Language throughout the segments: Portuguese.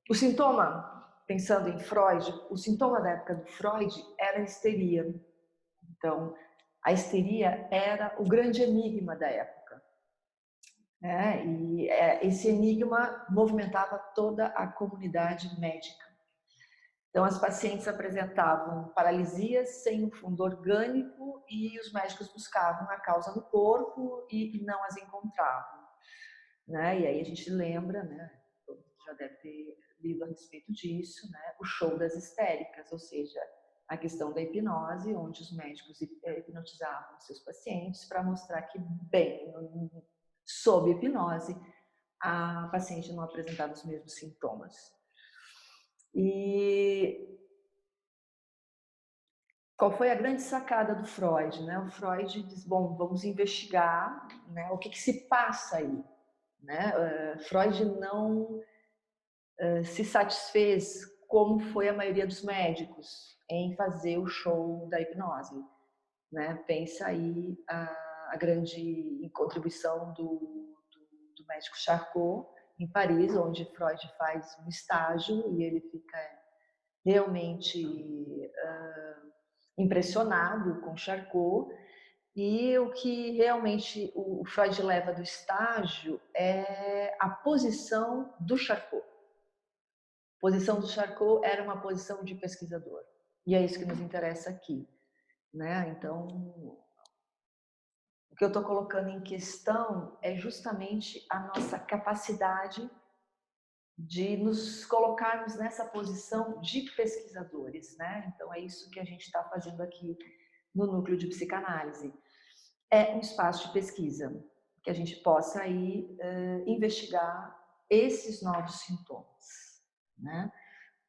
O sintoma, pensando em Freud, o sintoma da época do Freud era a histeria. Então, a histeria era o grande enigma da época. Esse enigma movimentava toda a comunidade médica. Então, as pacientes apresentavam paralisia sem um fundo orgânico e os médicos buscavam a causa no corpo e não as encontravam. Né? E aí a gente lembra, né? Todo mundo já deve ter lido a respeito disso, né? O show das histéricas, ou seja, a questão da hipnose, onde os médicos hipnotizavam seus pacientes para mostrar que, bem, sob hipnose, a paciente não apresentava os mesmos sintomas. E qual foi a grande sacada do Freud? Né? O Freud diz, bom, vamos investigar, né, o que se passa aí. Né? Freud não se satisfez, como foi a maioria dos médicos, em fazer o show da hipnose. Né? Pensa aí a grande contribuição do médico Charcot, em Paris, onde Freud faz um estágio e ele fica realmente impressionado com Charcot. E o que realmente o Freud leva do estágio é a posição do Charcot. A posição do Charcot era uma posição de pesquisador. E é isso que nos interessa aqui. Né? Então, o que eu estou colocando em questão é justamente a nossa capacidade de nos colocarmos nessa posição de pesquisadores. Né? Então, é isso que a gente está fazendo aqui no Núcleo de Psicanálise. É um espaço de pesquisa, que a gente possa aí investigar esses novos sintomas. Né?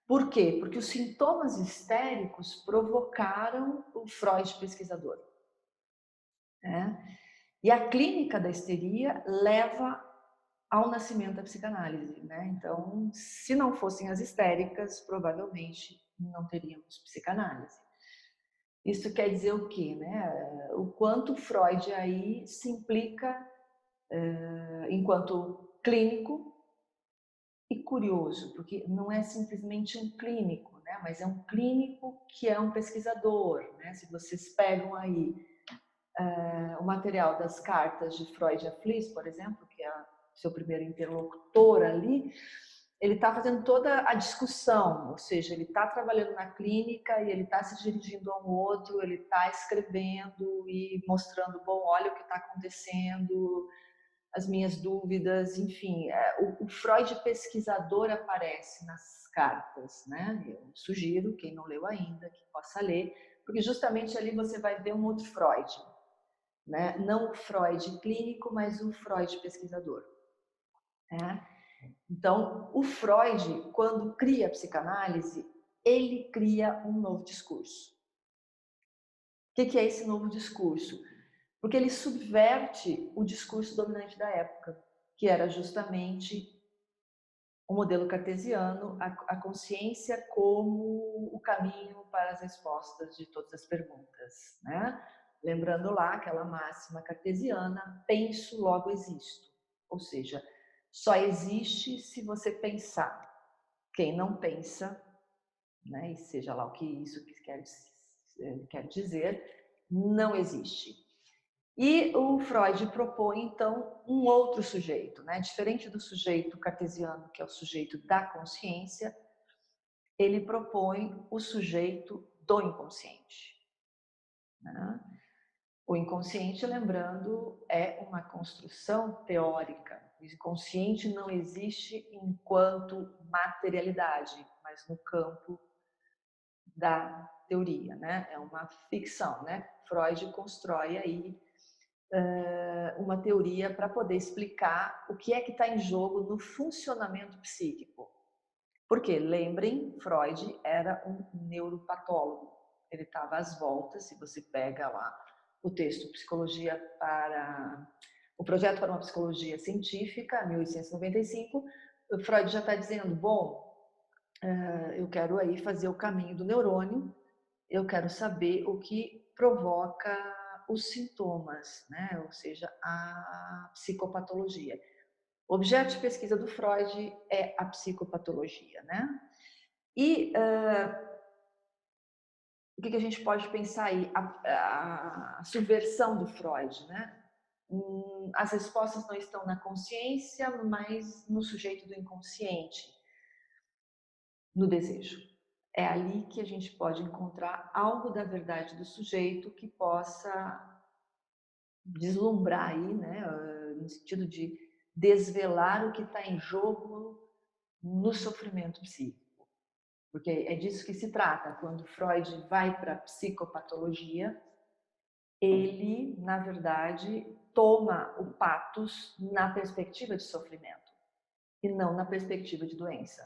Por quê? Porque os sintomas histéricos provocaram o Freud pesquisador. Né? E a clínica da histeria leva ao nascimento da psicanálise. Né? Então, se não fossem as histéricas, provavelmente não teríamos psicanálise. Isso quer dizer o quê? Né? O quanto Freud aí se implica enquanto clínico e curioso, porque não é simplesmente um clínico, né? Mas é um clínico que é um pesquisador. Né? Se vocês pegam aí o material das cartas de Freud a Fliss, por exemplo, que é seu primeiro interlocutor ali, ele está fazendo toda a discussão, ou seja, ele está trabalhando na clínica e ele está se dirigindo a um outro, ele está escrevendo e mostrando, bom, olha o que está acontecendo, as minhas dúvidas, enfim, o Freud pesquisador aparece nas cartas, né? Eu sugiro, quem não leu ainda, que possa ler, porque justamente ali você vai ver um outro Freud, né? Não o Freud clínico, mas o Freud pesquisador. Né? Então, o Freud, quando cria a psicanálise, ele cria um novo discurso. O que é esse novo discurso? Porque ele subverte o discurso dominante da época, que era justamente o modelo cartesiano, a consciência como o caminho para as respostas de todas as perguntas. Né? Lembrando lá aquela máxima cartesiana, penso, logo existo. Ou seja, só existe se você pensar. Quem não pensa, né, e seja lá o que isso quer dizer, não existe. E o Freud propõe, então, um outro sujeito, né? Diferente do sujeito cartesiano, que é o sujeito da consciência, ele propõe o sujeito do inconsciente. Né? O inconsciente, lembrando, é uma construção teórica. O inconsciente não existe enquanto materialidade, mas no campo da teoria, né? É uma ficção, né? Freud constrói aí uma teoria para poder explicar o que é que está em jogo no funcionamento psíquico. Porque, lembrem, Freud era um neuropatólogo. Ele estava às voltas, se você pega lá o texto Psicologia para... O Projeto para uma Psicologia Científica, 1895, Freud já está dizendo, bom, eu quero aí fazer o caminho do neurônio, eu quero saber o que provoca os sintomas, né? Ou seja, a psicopatologia. O objeto de pesquisa do Freud é a psicopatologia, né? E o que a gente pode pensar aí? A subversão do Freud, né? As respostas não estão na consciência, mas no sujeito do inconsciente, no desejo. É ali que a gente pode encontrar algo da verdade do sujeito que possa deslumbrar aí, né, no sentido de desvelar o que está em jogo no sofrimento psíquico. Porque é disso que se trata. Quando Freud vai para a psicopatologia, ele, na verdade, toma o pathos na perspectiva de sofrimento e não na perspectiva de doença,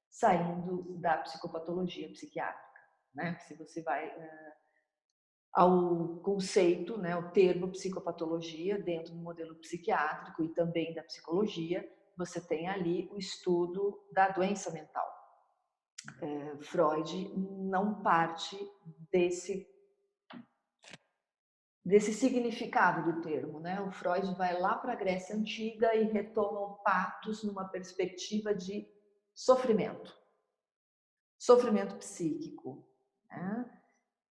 saindo da psicopatologia psiquiátrica, né? Se você vai ao conceito, né, o termo psicopatologia dentro do modelo psiquiátrico e também da psicologia, você tem ali o estudo da doença mental. Freud não parte desse significado do termo, né? O Freud vai lá para a Grécia Antiga e retoma o pathos numa perspectiva de sofrimento, sofrimento psíquico, né?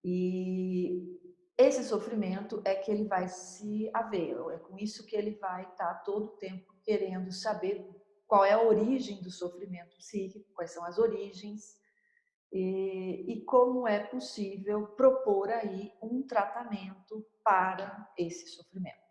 E esse sofrimento é que ele vai se haver, é com isso que ele vai estar todo o tempo querendo saber qual é a origem do sofrimento psíquico, quais são as origens, e como é possível propor aí um tratamento para esse sofrimento.